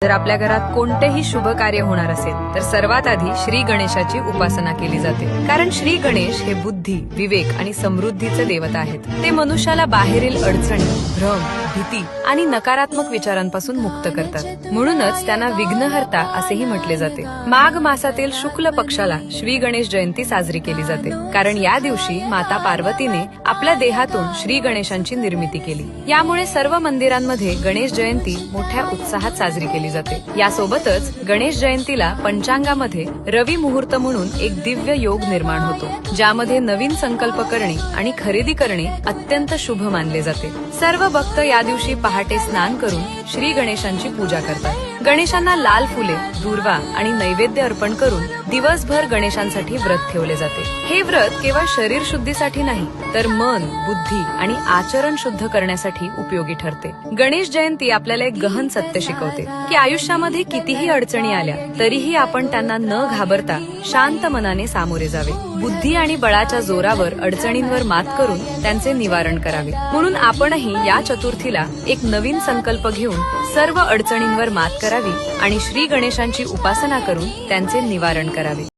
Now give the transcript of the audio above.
जर आपल्या घरात कोणतेही शुभ कार्य होणार असेल तर सर्वात आधी श्री गणेशाची उपासना केली जाते। कारण श्री गणेश हे बुद्धी, विवेक आणि समृद्धीचे देवता आहेत। ते मनुष्याला बाहेरील अडचणी, भ्रम, भीती आणि नकारात्मक विचारांपासून मुक्त करतात। म्हणूनच त्यांना विघ्नहर्ता असेही म्हटले जाते। माघ मासातील शुक्ल पक्षाला श्री गणेश जयंती साजरी केली जाते। कारण या दिवशी माता पार्वतीने आपल्या देहातून श्री गणेशांची निर्मिती केली। यामुळे सर्व मंदिरांमध्ये गणेश जयंती मोठ्या उत्साहात साजरी केली जाते। यासोबतच गणेश जयंतीला पंचांगामध्ये रवी मुहूर्त म्हणून एक दिव्य योग निर्माण होतो, ज्यामध्ये नवीन संकल्प करणे आणि खरेदी करणे अत्यंत शुभ मानले जाते। सर्व भक्त या दिवशी पहाटे स्नान करून श्री गणेशांची पूजा करतात। गणेशांना लाल फुले, दूर्वा आणि नैवेद्य अर्पण करून दिवसभर गणेशांसाठी व्रत ठेवले जाते। हे व्रत केवळ शरीर शुद्धीसाठी नाही तर मन, बुद्धी आणि आचरण शुद्ध करण्यासाठी उपयोगी ठरते। गणेश जयंती आपल्याला एक गहन सत्य शिकवते की आयुष्यामध्ये कितीही अडचणी आल्या तरीही आपण त्यांना न घाबरता शांत मनाने सामोरे जावे। बुद्धी आणि बळाच्या जोरावर अडचणींवर मात करून त्यांचे निवारण करावे। म्हणून आपणही या चतुर्थीला एक नवीन संकल्प घेऊन सर्व अडचणींवर मात करावी आणि श्री गणेशांची उपासना करून त्यांचे निवारण करावे।